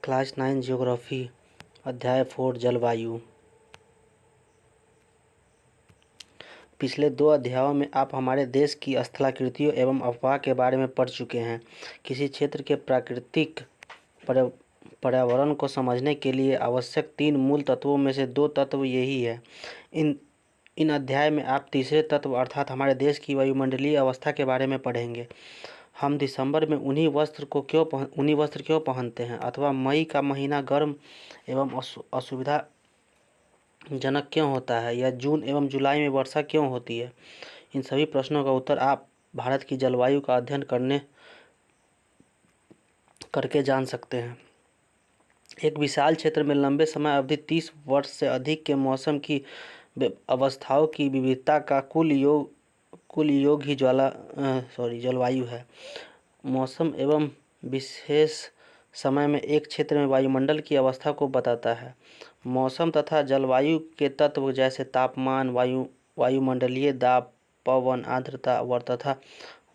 Class 9 geography अध्याय 4 जलवायु। पिछले 2 अध्यायों में आप हमारे देश की स्थलाकृतियों एवं अफवाह के बारे में पढ़ चुके हैं। किसी क्षेत्र के प्राकृतिक पर्यावरण को समझने के लिए आवश्यक 3 मूल तत्वों में से 2 तत्व यही है। इन अध्याय में आप तीसरे तत्व अर्थात हमारे देश की वायुमंडलीय अवस्था के बारे में पढ़ेंगे। हम दिसंबर में उन्हीं वस्त्र क्यों पहनते हैं, अथवा मई का महीना गर्म एवं असुविधाजनक क्यों होता है, या जून एवं जुलाई में वर्षा क्यों होती है। इन सभी प्रश्नों का उत्तर आप भारत की जलवायु का अध्ययन करके जान सकते हैं। एक विशाल क्षेत्र में लंबे समय अवधि 30 वर्ष से अधिक के मौसम की अवस्थाओं की विविधता का कुल योग ही जलवायु है। मौसम एवं विशेष समय में एक क्षेत्र में वायुमंडल की अवस्था को बताता है। मौसम तथा जलवायु के तत्व जैसे तापमान, वायुमंडलीय दाब, पवन, आर्द्रता तथा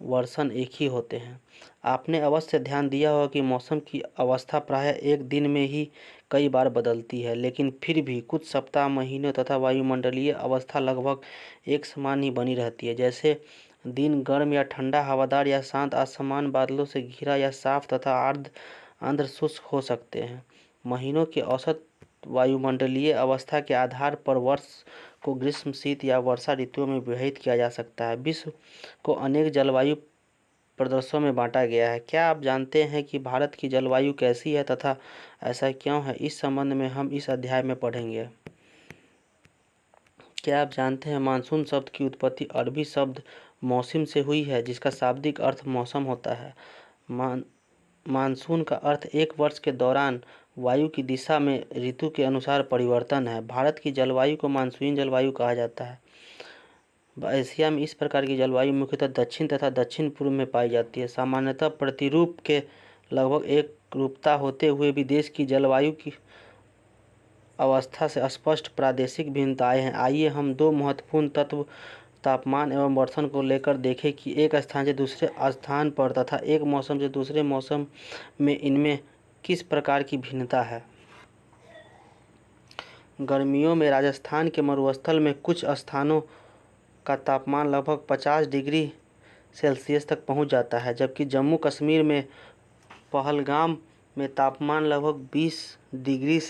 वर्षण एक ही होते हैं। आपने अवश्य ध्यान दिया होगा कि मौसम की अवस्था प्रायः एक दिन में ही कई बार बदलती है, लेकिन फिर भी कुछ सप्ताह, महीनों तथा वायुमंडलीय अवस्था लगभग एक समान ही बनी रहती है। जैसे दिन गर्म या ठंडा, हवादार या शांत, आसमान बादलों से घिरा या साफ तथा आर्द्र शुष्क हो सकते हैं। महीनों की औसत वायुमंडलीय अवस्था के आधार पर वर्ष को ग्रीष्म, शीत या वर्षा ऋतुओं में विभाजित किया जा सकता है। विश्व को अनेक जलवायु प्रदेशों में बांटा गया है। क्या आप जानते हैं कि भारत की जलवायु कैसी है तथा ऐसा क्यों है? इस संबंध में हम इस अध्याय में पढ़ेंगे। क्या आप जानते हैं मानसून शब्द की उत्पत्ति अरबी शब्द मौसम से हुई है, जिसका शाब्दिक अर्थ मौसम होता है। मानसून का अर्थ एक वर्ष के दौरान वायु की दिशा में ऋतु के अनुसार परिवर्तन है। भारत की जलवायु को मानसूनी जलवायु कहा जाता है। एशिया में इस प्रकार की जलवायु मुख्यतः दक्षिण तथा दक्षिण पूर्व में पाई जाती है। सामान्यतः प्रतिरूप के लगभग एक रूपता होते हुए भी देश की जलवायु की अवस्था से स्पष्ट प्रादेशिक भिन्नताएं हैं। आइए हम 2 महत्वपूर्ण तत्व तापमान एवं वर्षण को लेकर देखें कि एक स्थान से दूसरे स्थान पर तथा एक मौसम से दूसरे मौसम में इनमें किस प्रकार की भिन्नता है। गर्मियों में राजस्थान के मरुस्थल में कुछ स्थानों का तापमान लगभग 50 डिग्री सेल्सियस तक पहुंच जाता है, जबकि जम्मू कश्मीर में पहलगाम में तापमान लगभग 20 डिग्री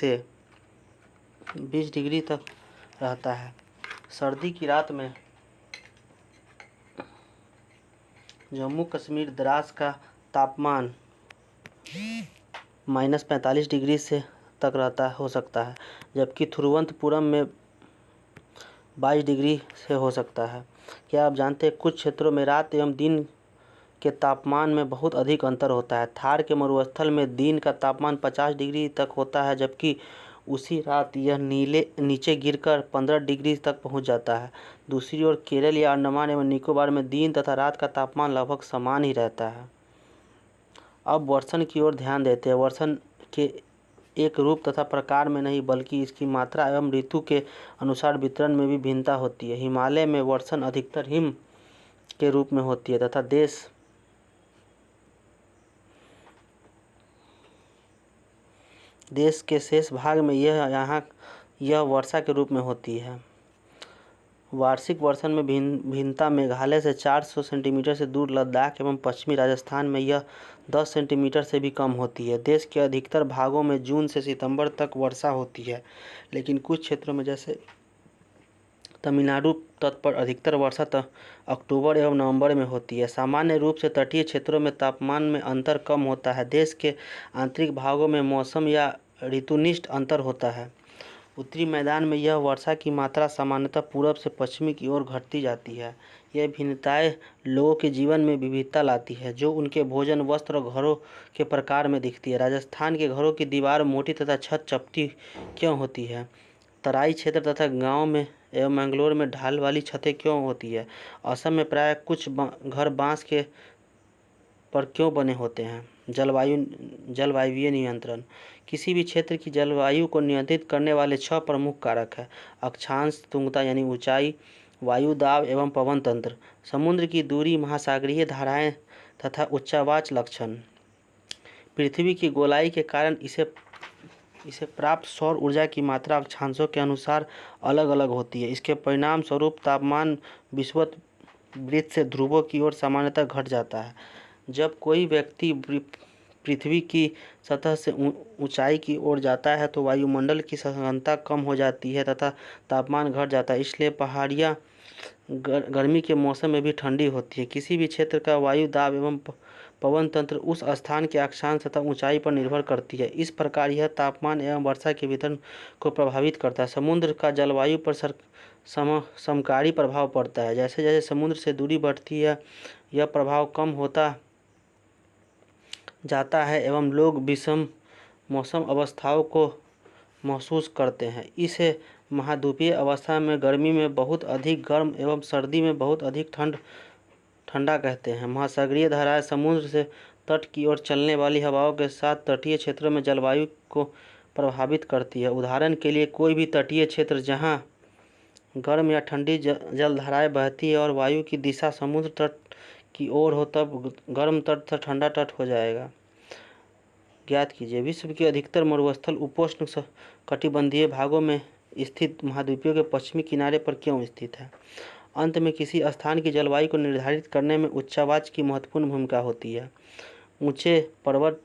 तक रहता है। सर्दी की रात में जम्मू कश्मीर द्रास का तापमान -45 डिग्री से तक हो सकता है, जबकि थिरुवनंतपुरम में 22 डिग्री से हो सकता है। क्या आप जानते हैं कुछ क्षेत्रों में रात एवं दिन के तापमान में बहुत अधिक अंतर होता है। थार के मरुस्थल में दिन का तापमान 50 डिग्री तक होता है, जबकि उसी रात यह नीचे गिरकर 15 डिग्री तक पहुंच जाता है। दूसरी ओर केरल या अंडमान एवं निकोबार में दिन तथा रात का तापमान लगभग समान ही रहता है। अब वर्षण की ओर ध्यान देते हैं। वर्षण के एक रूप तथा प्रकार में नहीं, बल्कि इसकी मात्रा एवं ऋतु के अनुसार वितरण में भी भिन्नता होती है। हिमालय में वर्षण अधिकतर हिम के रूप में होती है तथा देश के शेष भाग में यह वर्षा के रूप में होती है। वार्षिक वर्षण में भिन्नता मेघालय से 400 सेंटीमीटर से दूर लद्दाख एवं पश्चिमी राजस्थान में यह 10 सेंटीमीटर से भी कम होती है। देश के अधिकतर भागों में जून से सितंबर तक वर्षा होती है, लेकिन कुछ क्षेत्रों में जैसे तमिलनाडु तट पर अधिकतर वर्षा अक्टूबर एवं नवंबर में होती है। सामान्य रूप से तटीय क्षेत्रों में तापमान में अंतर कम होता है। देश के आंतरिक भागों में मौसम या ऋतुनिष्ठ अंतर होता है। उत्तरी मैदान में यह वर्षा की मात्रा सामान्यतः पूर्व से पश्चिमी की ओर घटती जाती है। यह भिन्नताएं लोगों के जीवन में विविधता लाती है, जो उनके भोजन, वस्त्र और घरों के प्रकार में दिखती है। राजस्थान के घरों की दीवार मोटी तथा छत चपटी क्यों होती है? तराई क्षेत्र तथा गाँव में एवं मैंगलोर में ढाल वाली छतें क्यों होती है? असम में प्राय कुछ घर बांस के पर क्यों बने होते हैं? जलवायुवीय नियंत्रण। किसी भी क्षेत्र की जलवायु को नियंत्रित करने वाले 6 प्रमुख कारक हैं। अक्षांश तुंगता यानी ऊंचाई, वायु दाब एवं पवन तंत्र, समुद्र की दूरी, महासागरीय धाराएं तथा उच्चावाच लक्षण। पृथ्वी की गोलाई के कारण इसे इसे प्राप्त सौर ऊर्जा की मात्रा अक्षांशों के अनुसार अलग अलग होती है। इसके परिणाम स्वरूप तापमान विषुवत वृत्त से ध्रुवों की ओर सामान्यतः घट जाता है। जब कोई व्यक्ति पृथ्वी की सतह से ऊंचाई की ओर जाता है तो वायुमंडल की सघनता कम हो जाती है तथा तापमान घट जाता है। इसलिए पहाड़ियाँ गर्मी के मौसम में भी ठंडी होती है। किसी भी क्षेत्र का वायु दाब एवं पवन तंत्र उस स्थान के अक्षांश तथा ऊंचाई पर निर्भर करती है। इस प्रकार यह तापमान एवं वर्षा के वितरण को प्रभावित करता है। समुद्र का जलवायु पर समकारी प्रभाव पड़ता है। जैसे जैसे समुद्र से दूरी बढ़ती है यह प्रभाव कम होता जाता है एवं लोग विषम मौसम अवस्थाओं को महसूस करते हैं। इसे महाद्वीपीय अवस्था में गर्मी में बहुत अधिक गर्म एवं सर्दी में बहुत अधिक ठंडा कहते हैं। महासागरीय धाराएं समुद्र से तट की ओर चलने वाली हवाओं के साथ तटीय क्षेत्रों में जलवायु को प्रभावित करती है। उदाहरण के लिए कोई भी तटीय क्षेत्र जहां गर्म या ठंडी जलधाराएं बहती है और वायु की दिशा समुद्र तट की ओर हो तब गर्म तट तथा ठंडा तट हो जाएगा। ज्ञात कीजिए विश्व के अधिकतर मरुस्थल उपोष्ण कटिबंधीय भागों में स्थित महाद्वीपों के पश्चिमी किनारे पर क्यों स्थित है। अंत में किसी स्थान की जलवायु को निर्धारित करने में उच्चावाच की महत्वपूर्ण भूमिका होती है। ऊंचे पर्वत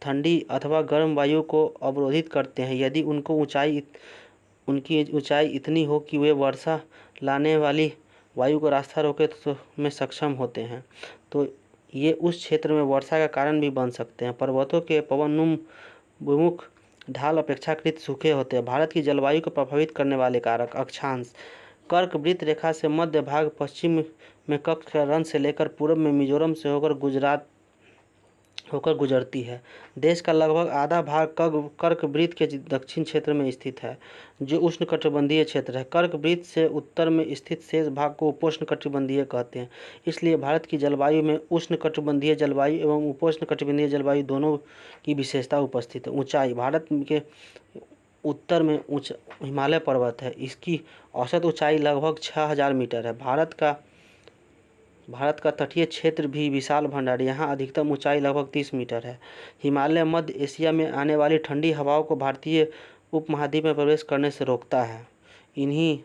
ठंडी अथवा गर्म वायु को अवरोधित करते हैं यदि उनकी ऊंचाई इतनी हो कि वे वर्षा लाने वाली वायु को रास्ता रोके तो में सक्षम होते हैं तो ये उस क्षेत्र में वर्षा का कारण भी बन सकते हैं। पर्वतों के पवनोन्मुख ढाल अपेक्षाकृत सूखे होते हैं। भारत की जलवायु को प्रभावित करने वाले कारक अक्षांश कर्क वृत्त रेखा से मध्य भाग पश्चिम में कच्छ के रण से लेकर पूर्व में मिजोरम से होकर गुजरती है। देश का लगभग आधा भाग कर्क वृत्त के दक्षिण क्षेत्र में स्थित है जो उष्णकटिबंधीय क्षेत्र है। कर्क वृत्त से उत्तर में स्थित शेष भाग को उपोष्णकटिबंधीय कहते हैं। इसलिए भारत की जलवायु में उष्णकटिबंधीय जलवायु एवं उपोष्णकटिबंधीय जलवायु दोनों की विशेषता उपस्थित है। ऊंचाई भारत के उत्तर में हिमालय पर्वत है। इसकी औसत ऊंचाई लगभग 6000 मीटर है। भारत का तटीय क्षेत्र भी विशाल भंडार यहाँ अधिकतम ऊंचाई लगभग 30 मीटर है। हिमालय मध्य एशिया में आने वाली ठंडी हवाओं को भारतीय उपमहाद्वीप में प्रवेश करने से रोकता है। इन्हीं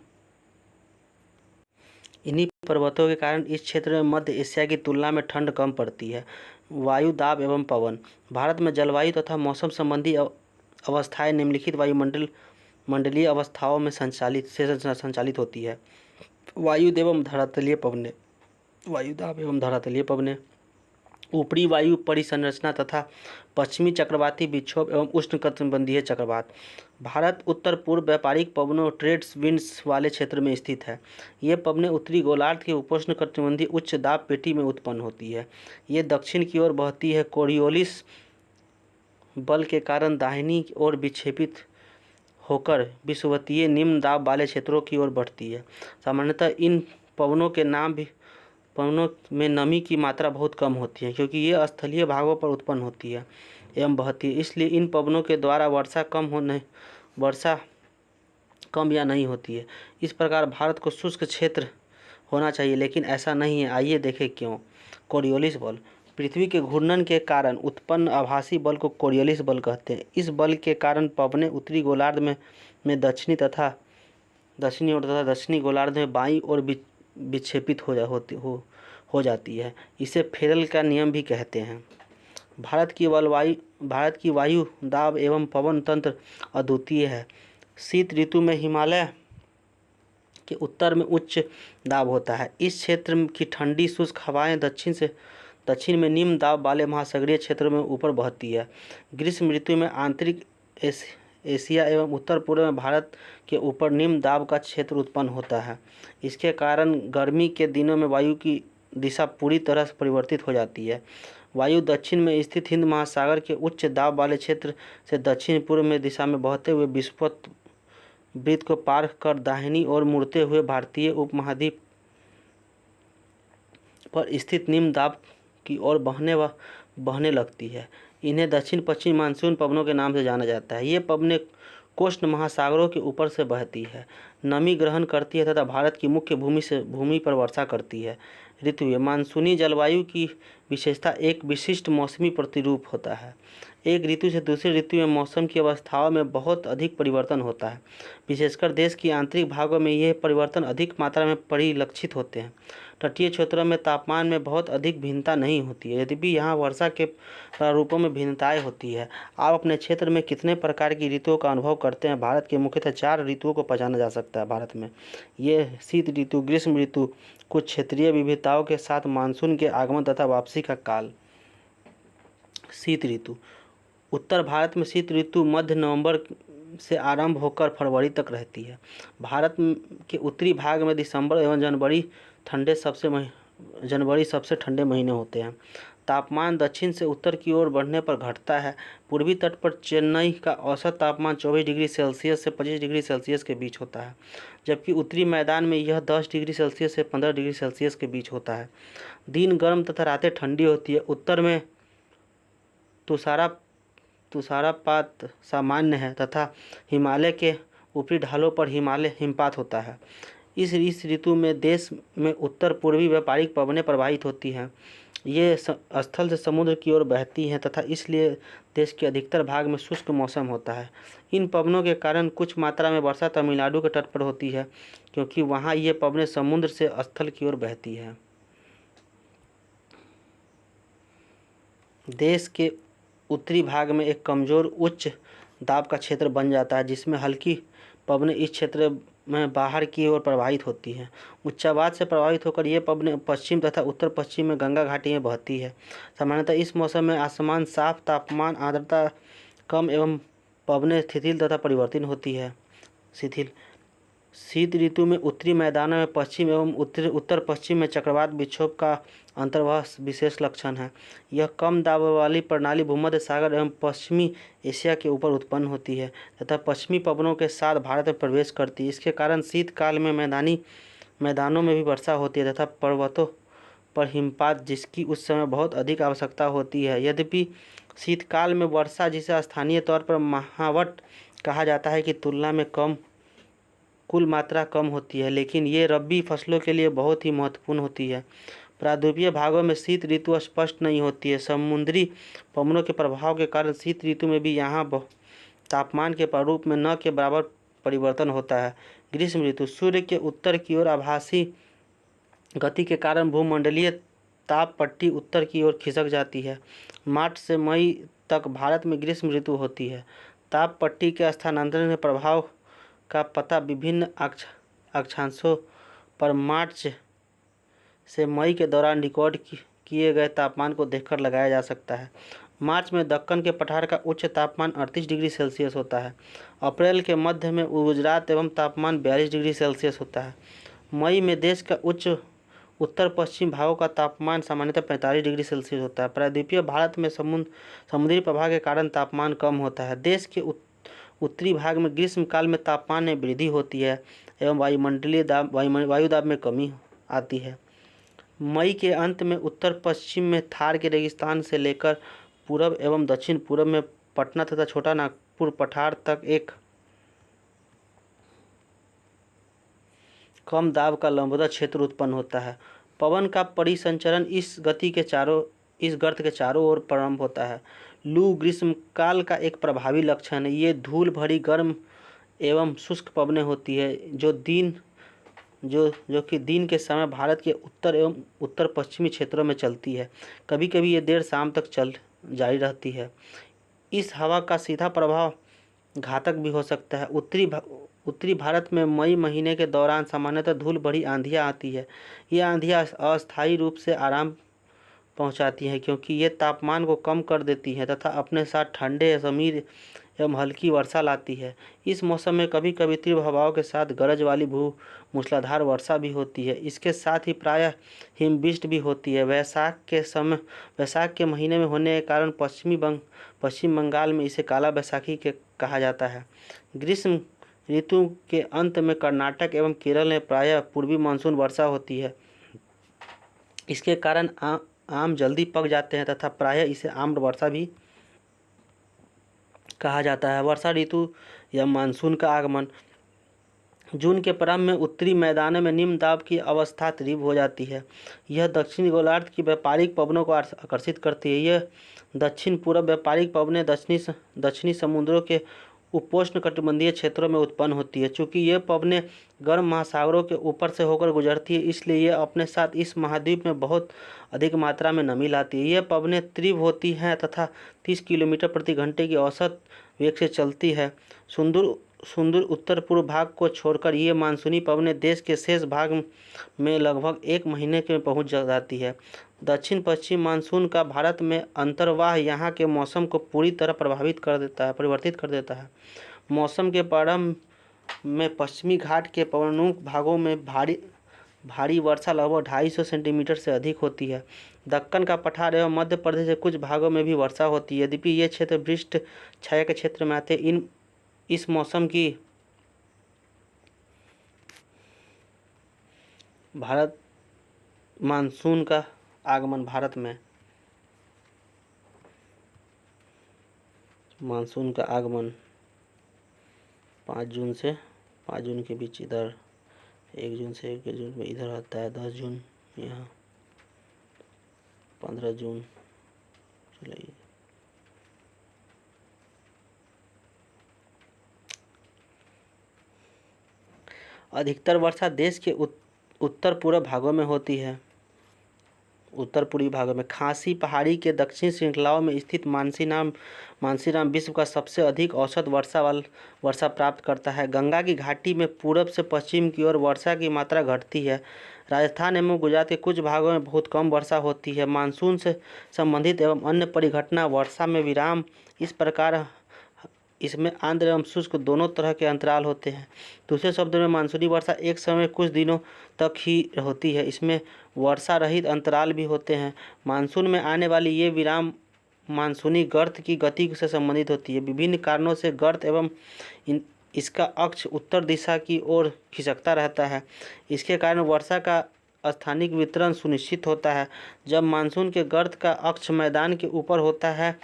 पर्वतों के कारण इस क्षेत्र में मध्य एशिया की तुलना में ठंड कम पड़ती है। वायु दाब एवं पवन भारत में जलवायु तथा मौसम संबंधी अवस्थाएं निम्नलिखित मंडलीय अवस्थाओं में संचालित होती है। वायु एवं धरातलीय पवनें वायुदाब एवं धरातलीय पवनें ऊपरी वायु परिसंरचना तथा पश्चिमी चक्रवाती विक्षोभ एवं उष्णकटिबंधीय चक्रवात। भारत उत्तर पूर्व व्यापारिक पवनों ट्रेड्स विंड्स वाले क्षेत्र में स्थित है। ये पवनें उत्तरी गोलार्ध के उपोष्णकटिबंधीय उच्च दाब पेटी में उत्पन्न होती है। ये दक्षिण की ओर बहती है। कोरियोलिस बल के कारण दाहिनी ओर विक्षेपित होकर विषुवतीय निम्न दाब वाले क्षेत्रों की ओर बढ़ती है। सामान्यतः इन पवनों में नमी की मात्रा बहुत कम होती है क्योंकि ये स्थलीय भागों पर उत्पन्न होती है एवं बहती है। इसलिए इन पवनों के द्वारा वर्षा कम या नहीं होती है। इस प्रकार भारत को शुष्क क्षेत्र होना चाहिए लेकिन ऐसा नहीं है। आइए देखें क्यों। कोरियोलिस बल पृथ्वी के घूर्णन के कारण उत्पन्न आभासी बल को कोरियोलिस बल कहते हैं। इस बल के कारण पवनें उत्तरी गोलार्ध में दक्षिणी ओर तथा दक्षिणी गोलार्ध में बाईं ओर विक्षेपित हो जाती है। इसे फेरल का नियम भी कहते हैं। भारत की वायु दाब एवं पवन तंत्र अद्वितीय है। शीत ऋतु में हिमालय के उत्तर में उच्च दाब होता है। इस क्षेत्र की ठंडी शुष्क हवाएं दक्षिण में निम्न दाब वाले महासागरीय क्षेत्रों में ऊपर बहती है। ग्रीष्म ऋतु में आंतरिक एशिया एवं उत्तर पूर्व में भारत के ऊपर निम्न दाब का क्षेत्र उत्पन्न होता है। इसके कारण गर्मी के दिनों में वायु की दिशा पूरी तरह से परिवर्तित हो जाती है। वायु दक्षिण में स्थित हिंद महासागर के उच्च दाब वाले क्षेत्र से दक्षिण पूर्व में दिशा में बहते हुए विषुवत वृत्त को पार कर दाहिनी ओर मुड़ते हुए भारतीय उपमहाद्वीप पर स्थित निम्न दाब की ओर बहने लगती है। इन्हें दक्षिण पश्चिम मानसून पवनों के नाम से जाना जाता है। ये पवनें कोस्ट महासागरों के ऊपर से बहती है, नमी ग्रहण करती है तथा भारत की मुख्य भूमि पर वर्षा करती है। ऋतु है। मानसूनी जलवायु की विशेषता एक विशिष्ट मौसमी प्रतिरूप होता है। एक ऋतु से दूसरी ऋतु में मौसम की अवस्थाओं में बहुत अधिक परिवर्तन होता है। विशेषकर देश की आंतरिक भागों में यह परिवर्तन अधिक मात्रा में परिलक्षित होते हैं। तटीय क्षेत्रों में तापमान में बहुत अधिक भिन्नता नहीं होती है, यद्यपि यहाँ वर्षा के प्रारूपों में भिन्नताएं होती है। आप अपने क्षेत्र में कितने प्रकार की ऋतुओं का अनुभव करते हैं? भारत के मुख्यतः 4 ऋतुओं को पहचाना जा सकता है भारत में। ये शीत ऋतु, ग्रीष्म ऋतु, कुछ क्षेत्रीय विविधताओं के साथ मानसून के आगमन तथा वापसी का काल। शीत ऋतु। उत्तर भारत में शीत ऋतु मध्य नवंबर से आरंभ होकर फरवरी तक रहती है। भारत के उत्तरी भाग में दिसंबर एवं जनवरी सबसे ठंडे महीने होते हैं। तापमान दक्षिण से उत्तर की ओर बढ़ने पर घटता है। पूर्वी तट पर चेन्नई का औसत तापमान 24 डिग्री सेल्सियस से 25 डिग्री सेल्सियस के बीच होता है, जबकि उत्तरी मैदान में यह 10 डिग्री सेल्सियस से 15 डिग्री सेल्सियस के बीच होता है। दिन गर्म तथा रातें ठंडी होती है। उत्तर में तुषारपात सामान्य है तथा हिमालय के ऊपरी ढालों पर हिमपात होता है। इस ऋतु में देश में उत्तर पूर्वी व्यापारिक पवनें प्रवाहित होती हैं। ये स्थल से समुद्र की ओर बहती हैं तथा इसलिए देश के अधिकतर भाग में शुष्क मौसम होता है। इन पवनों के कारण कुछ मात्रा में वर्षा तमिलनाडु के तट पर होती है, क्योंकि वहाँ ये पवनें समुद्र से स्थल की ओर बहती हैं। देश के उत्तरी भाग में एक कमज़ोर उच्च दाब का क्षेत्र बन जाता है, जिसमें हल्की पवनें इस क्षेत्र में बाहर की ओर प्रवाहित होती हैं। उच्चावाद से प्रभावित होकर ये पवनें पश्चिम तथा उत्तर पश्चिम में गंगा घाटी में बहती है। सामान्यतः इस मौसम में आसमान साफ, तापमान आर्द्रता कम एवं पवनें शिथिल तथा परिवर्तन होती है। शीत ऋतु में उत्तरी मैदानों में पश्चिम एवं उत्तर पश्चिम में चक्रवात विक्षोभ का अंतर्वाह विशेष लक्षण है। यह कम दाब वाली प्रणाली भूमध्य सागर एवं पश्चिमी एशिया के ऊपर उत्पन्न होती है तथा पश्चिमी पवनों के साथ भारत में प्रवेश करती है। इसके कारण शीतकाल में मैदानों में भी वर्षा होती है तथा पर्वतों पर हिमपात, जिसकी उस समय बहुत अधिक आवश्यकता होती है। यद्यपि शीतकाल में वर्षा, जिसे स्थानीय तौर पर महावट कहा जाता है, की तुलना में कुल मात्रा कम होती है, लेकिन ये रबी फसलों के लिए बहुत ही महत्वपूर्ण होती है। प्रायद्वीपीय भागों में शीत ऋतु स्पष्ट नहीं होती है। समुद्री पवनों के प्रभाव के कारण शीत ऋतु में भी यहाँ तापमान के प्रारूप में न के बराबर परिवर्तन होता है। ग्रीष्म ऋतु। सूर्य के उत्तर की ओर आभासी गति के कारण भूमंडलीय ताप पट्टी उत्तर की ओर खिसक जाती है। मार्च से मई तक भारत में ग्रीष्म ऋतु होती है। ताप पट्टी के स्थानांतरण के प्रभाव का पता विभिन्न अक्षांशों पर मार्च से मई के दौरान रिकॉर्ड किए गए तापमान को देखकर लगाया जा सकता है। मार्च में दक्कन के पठार का उच्च तापमान 38 डिग्री सेल्सियस होता है। अप्रैल के मध्य में गुजरात एवं तापमान 42 डिग्री सेल्सियस होता है। मई में देश का उत्तर पश्चिम भागों का तापमान सामान्यतः 45 डिग्री सेल्सियस होता है। प्रायद्वीपीय भारत में समुद्री प्रभाव के कारण तापमान कम होता है। देश के उत्तरी भाग में ग्रीष्म काल में तापमान में वृद्धि होती है एवं वायु दाब में कमी आती है। मई के अंत में उत्तर पश्चिम में थार के रेगिस्तान से लेकर पूर्व एवं दक्षिण पूर्व में पटना तथा छोटा नागपुर पठार तक एक कम दाब का लंबवत क्षेत्र उत्पन्न होता है। पवन का परिसंचरण इस गर्त के चारों ओर प्रारंभ होता है। लू ग्रीष्मकाल का एक प्रभावी लक्षण है। ये धूल भरी गर्म एवं शुष्क पवनें होती है जो कि दिन के समय भारत के उत्तर एवं उत्तर पश्चिमी क्षेत्रों में चलती है। कभी कभी ये देर शाम तक जारी रहती है। इस हवा का सीधा प्रभाव घातक भी हो सकता है। उत्तरी भारत में मई महीने के दौरान सामान्यतः धूल भरी आंधियाँ आती है। ये आंधियाँ अस्थायी रूप से आराम पहुंचाती हैं, क्योंकि ये तापमान को कम कर देती हैं तथा अपने साथ ठंडे समीर एवं हल्की वर्षा लाती है। इस मौसम में कभी कभी तीव्र हवाओं के साथ गरज वाली मूसलाधार वर्षा भी होती है। इसके साथ ही प्रायः हिमवृष्टि भी होती है। वैशाख के महीने में होने के कारण पश्चिम बंगाल में इसे काला बैसाखी कहा जाता है। ग्रीष्म ऋतु के अंत में कर्नाटक एवं केरल में प्रायः पूर्वी मानसून वर्षा होती है। इसके कारण आम जल्दी पक जाते हैं तथा प्रायः इसे आम्र वर्षा भी कहा जाता है। वर्षा ऋतु या मानसून का आगमन जून के प्रारंभ में उत्तरी मैदानों में निम्न दाब की अवस्था तीव्र हो जाती है। यह दक्षिणी गोलार्ध की व्यापारिक पवनों को आकर्षित करती है। यह दक्षिण पूर्व व्यापारिक पवनें दक्षिणी समुद्रों के उपोष्णकटिबंधीय क्षेत्रों में उत्पन्न होती है। चूँकि ये पवनें गर्म महासागरों के ऊपर से होकर गुजरती है, इसलिए ये अपने साथ इस महाद्वीप में बहुत अधिक मात्रा में नमी लाती है। ये पवनें तीव्र होती हैं तथा 30 किलोमीटर प्रति घंटे की औसत वेग से चलती है। सुदूर उत्तर पूर्व भाग को छोड़कर ये मानसूनी पवनें देश के शेष भाग में लगभग 1 महीने में पहुंच जाती है। दक्षिण पश्चिम मानसून का भारत में अंतर्वाह यहाँ के मौसम को पूरी तरह परिवर्तित कर देता है। मौसम के प्रारंभ में पश्चिमी घाट के प्रमुख भागों में भारी वर्षा लगभग 250 सेंटीमीटर से अधिक होती है। दक्कन का पठार एवं मध्य प्रदेश के कुछ भागों में भी वर्षा होती है। यद्यपि ये क्षेत्र वृष्टि छाया के क्षेत्र में आते हैं। इस मौसम की मानसून का आगमन मानसून का आगमन 5 जून से 5 जून के बीच इधर, 1 जून से 1 जून में इधर आता है, 10 जून यहाँ, 15 जून चलिए। अधिकतर वर्षा देश के उत्तर पूर्व भागों में होती है। उत्तर पूर्वी भागों में खासी पहाड़ी के दक्षिण श्रृंखलाओं में स्थित मानसीराम विश्व का सबसे अधिक औसत वर्षा प्राप्त करता है। गंगा की घाटी में पूरब से पश्चिम की ओर वर्षा की मात्रा घटती है। राजस्थान एवं गुजरात के कुछ भागों में बहुत कम वर्षा होती है। मानसून से संबंधित एवं अन्य परिघटना वर्षा में विराम इस प्रकार इसमें आर्द्र एवं शुष्क दोनों तरह के अंतराल होते हैं। दूसरे शब्दों में मानसूनी वर्षा एक समय कुछ दिनों तक ही होती है। इसमें वर्षा रहित अंतराल भी होते हैं। मानसून में आने वाली ये विराम मानसूनी गर्त की गति से संबंधित होती है। विभिन्न कारणों से गर्त एवं इसका अक्ष उत्तर दिशा की ओर खिसकता रहता है। इसके कारण वर्षा का स्थानिक वितरण सुनिश्चित होता है। जब मानसून के गर्त का अक्ष मैदान के ऊपर होता है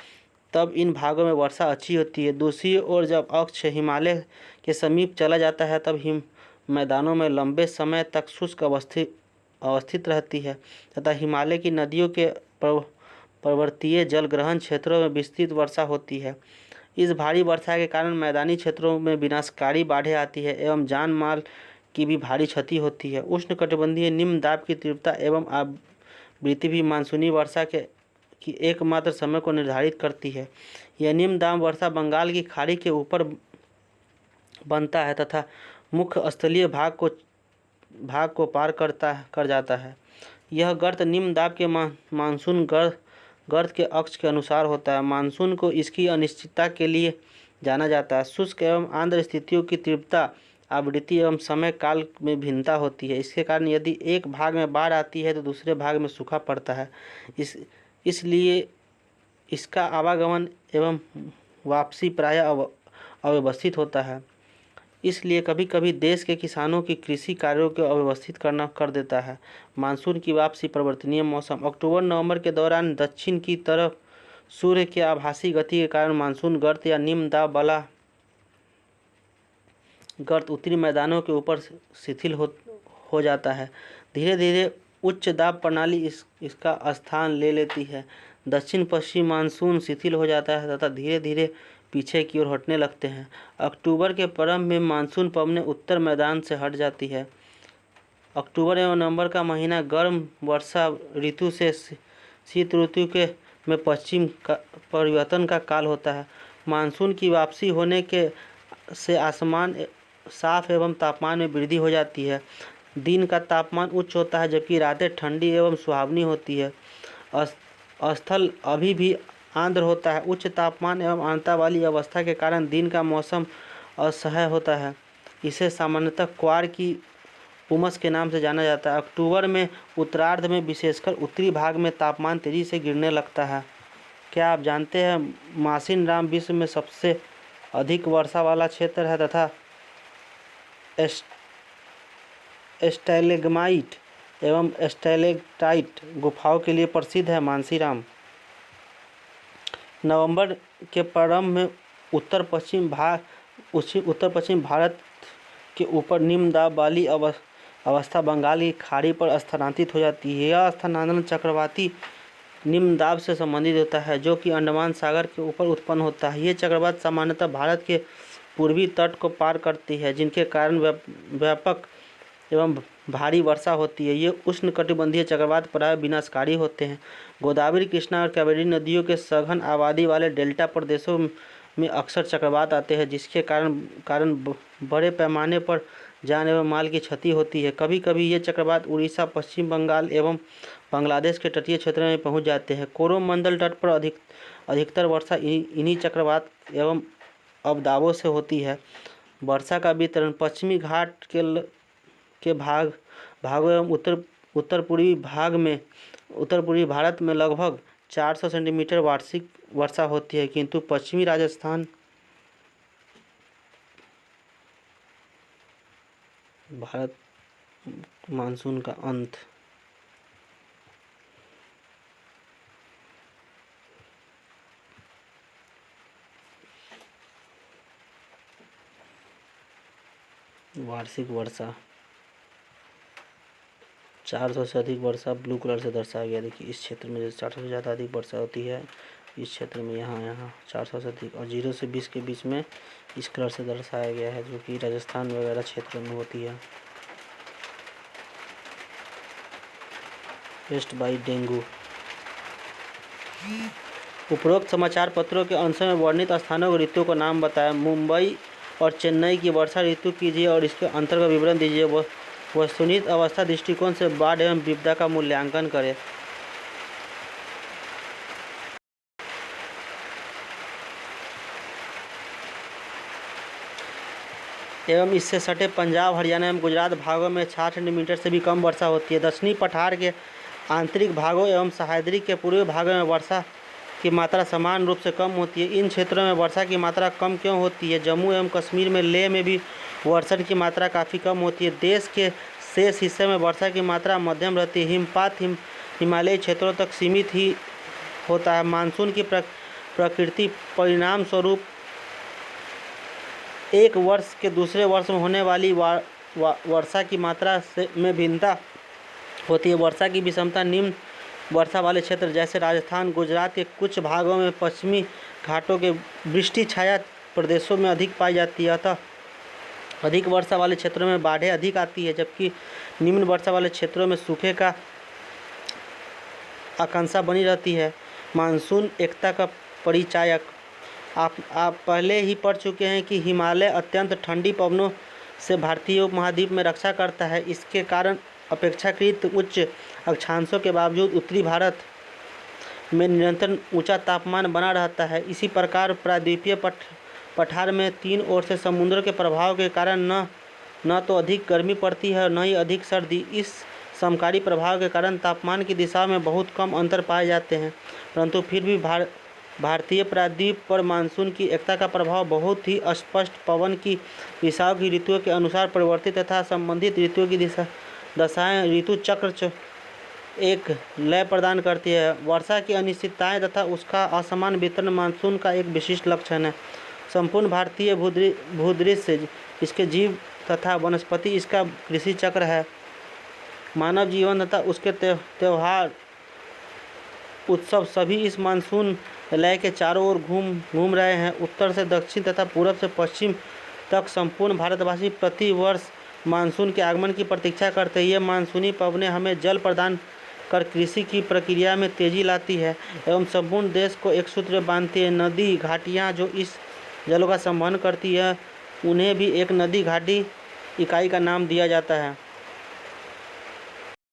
तब इन भागों में वर्षा अच्छी होती है। दूसरी ओर जब अक्ष हिमालय के समीप चला जाता है तब हिम मैदानों में लंबे समय तक शुष्क अवस्थित रहती है तथा हिमालय की नदियों के पर्वतीय जलग्रहण क्षेत्रों में विस्तृत वर्षा होती है। इस भारी वर्षा के कारण मैदानी क्षेत्रों में विनाशकारी बाढ़ें आती है एवं जान माल की भी भारी क्षति होती है। उष्णकटिबंधीय निम्न दाब की तीव्रता एवं आवृत्ति भी मानसूनी वर्षा की एकमात्र समय को निर्धारित करती है। यह निम्न दाब वर्षा बंगाल की खाड़ी के ऊपर बनता है तथा मुख्य स्थलीय भाग को पार कर जाता है। यह गर्त निम्न दाब के मानसून गर्त के अक्ष के अनुसार होता है। मानसून को इसकी अनिश्चितता के लिए जाना जाता है। शुष्क एवं आर्द्र स्थितियों की तीव्रता, आवृत्ति एवं समय काल में भिन्नता होती है। इसके कारण यदि एक भाग में बाढ़ आती है तो दूसरे भाग में सूखा पड़ता है। इसलिए इसका आवागमन एवं वापसी प्रायः अव्यवस्थित होता है। इसलिए कभी कभी देश के किसानों की कृषि कार्यों को अव्यवस्थित कर देता है। मानसून की वापसी परिवर्तनीय मौसम अक्टूबर नवंबर के दौरान दक्षिण की तरफ सूर्य की आभासी गति के कारण मानसून गर्त या निम्न दाब वाला गर्त उत्तरी मैदानों के ऊपर शिथिल हो जाता है। धीरे धीरे उच्च दाब प्रणाली इसका स्थान ले लेती है। दक्षिण पश्चिम मानसून शिथिल हो जाता है तथा धीरे धीरे पीछे की ओर हटने लगते हैं। अक्टूबर के प्रारंभ में मानसून पवनें उत्तर मैदान से हट जाती है। अक्टूबर एवं नवंबर का महीना गर्म वर्षा ऋतु से शीत ऋतु में पश्चिम परिवर्तन का काल होता है। मानसून की वापसी होने से आसमान साफ एवं तापमान में वृद्धि हो जाती है। दिन का तापमान उच्च होता है जबकि रातें ठंडी एवं सुहावनी होती है। स्थल अभी भी आर्द्र होता है। उच्च तापमान एवं आर्द्रता वाली अवस्था के कारण दिन का मौसम असह्य होता है। इसे सामान्यतः क्वार की उमस के नाम से जाना जाता है। अक्टूबर में उत्तरार्ध में विशेषकर उत्तरी भाग में तापमान तेजी से गिरने लगता है। क्या आप जानते हैं मासिनराम विश्व में सबसे अधिक वर्षा वाला क्षेत्र है तथा स्टैलेग्माइट एवं स्टैलेक्टाइट गुफाओं के लिए प्रसिद्ध है। मानसीराम नवंबर के प्रारंभ में उत्तर पश्चिम भारत के ऊपर निम्न दाब वाली अवस्था बंगाल की खाड़ी पर स्थानांतरित हो जाती है। यह स्थानांतरण चक्रवाती निम्न दाब से संबंधित होता है जो कि अंडमान सागर के ऊपर उत्पन्न होता है। ये चक्रवात सामान्यतः भारत के पूर्वी तट को पार करती है, जिनके कारण व्यापक एवं भारी वर्षा होती है। ये उष्णकटिबंधीय चक्रवात प्रायः विनाशकारी होते हैं। गोदावरी, कृष्णा और कावेरी नदियों के सघन आबादी वाले डेल्टा प्रदेशों में अक्सर चक्रवात आते हैं, जिसके कारण बड़े पैमाने पर जान एवं माल की क्षति होती है। कभी कभी ये चक्रवात उड़ीसा, पश्चिम बंगाल एवं बांग्लादेश के तटीय क्षेत्रों में पहुंच जाते हैं। कोरोमंडल तट पर अधिकतर वर्षा इन्हीं चक्रवात एवं अवदाबों से होती है। वर्षा का वितरण पश्चिमी घाट के भागों एवं उत्तर पूर्वी भारत में लगभग 400 सेंटीमीटर वार्षिक वर्षा होती है, किंतु पश्चिमी राजस्थान, भारत मानसून का अंत। वार्षिक वर्षा 400 से अधिक वर्षा ब्लू कलर से दर्शाया गया। देखिए इस क्षेत्र में 400 से ज़्यादा अधिक वर्षा होती है, इस क्षेत्र में यहाँ 400 से अधिक, और 0 से 20 के बीच में इस कलर से दर्शाया गया है, जो कि राजस्थान वगैरह क्षेत्रों में होती है। Paste by dengue. उपरोक्त समाचार पत्रों के अंशों में वर्णित स्थानों और ऋतुओं का नाम बताएं। मुंबई और चेन्नई की वर्षा ऋतु कीजिए और इसके अंतर का विवरण दीजिए। वस्तुनिष्ठ अवस्था दृष्टिकोण से बाढ़ एवं विपदा का मूल्यांकन करें। एवं इससे सटे पंजाब, हरियाणा एवं गुजरात भागों में 60 सेंटीमीटर से भी कम वर्षा होती है। दक्षिणी पठार के आंतरिक भागों एवं सह्याद्री के पूर्वी भागों में वर्षा की मात्रा समान रूप से कम होती है। इन क्षेत्रों में वर्षा की मात्रा कम क्यों होती है? जम्मू एवं कश्मीर में, लेह में भी वर्षण की मात्रा काफ़ी कम होती है। देश के शेष हिस्से में वर्षा की मात्रा मध्यम रहती है। हिमपात हिमालयी क्षेत्रों तक सीमित ही होता है। मानसून की प्रकृति परिणाम स्वरूप एक वर्ष के दूसरे वर्ष में होने वाली वर्षा की मात्रा में भिन्नता होती है। वर्षा की विषमता निम्न वर्षा वाले क्षेत्र जैसे राजस्थान, गुजरात के कुछ भागों में, पश्चिमी घाटों के वृष्टि छाया प्रदेशों में अधिक पाई जाती है। अतः अधिक वर्षा वाले क्षेत्रों में बाढ़ें अधिक आती है, जबकि निम्न वर्षा वाले क्षेत्रों में सूखे का आशंका बनी रहती है। मानसून एकता का परिचायक। आप पहले ही पढ़ चुके हैं कि हिमालय अत्यंत ठंडी पवनों से भारतीय उपमहाद्वीप में रक्षा करता है। इसके कारण अपेक्षाकृत उच्च अक्षांशों के बावजूद उत्तरी भारत में निरंतर ऊंचा तापमान बना रहता है। इसी प्रकार प्रायद्वीपीय पठार में तीन ओर से समुद्र के प्रभाव के कारण न तो अधिक गर्मी पड़ती है और न ही अधिक सर्दी। इस समकारी प्रभाव के कारण तापमान की दिशा में बहुत कम अंतर पाए जाते हैं, परंतु फिर भी भारतीय प्रायद्वीप पर मानसून की एकता का प्रभाव बहुत ही स्पष्ट। पवन की दिशाओं की ऋतुओं के अनुसार परिवर्तित तथा संबंधित ऋतुओं की दशाएं ऋतु चक्र एक लय प्रदान करती है। वर्षा की अनिश्चितताएं तथा उसका असमान वितरण मानसून का एक विशिष्ट लक्षण है। संपूर्ण भारतीय भूदृश्य, इसके जीव तथा वनस्पति इसका कृषि चक्र है। मानव जीवन तथा उसके त्यौहार, उत्सव सभी इस मानसून लय के चारों ओर घूम रहे हैं। उत्तर से दक्षिण तथा पूरब से पश्चिम तक संपूर्ण भारतवासी प्रति वर्ष मानसून के आगमन की प्रतीक्षा करते हैं। ये मानसूनी पवनें हमें जल प्रदान कर कृषि की प्रक्रिया में तेजी लाती है एवं संपूर्ण देश को एक सूत्र में बांधती है। नदी घाटियाँ जो इस जलों का संवहन करती है, उन्हें भी एक नदी घाटी इकाई का नाम दिया जाता है।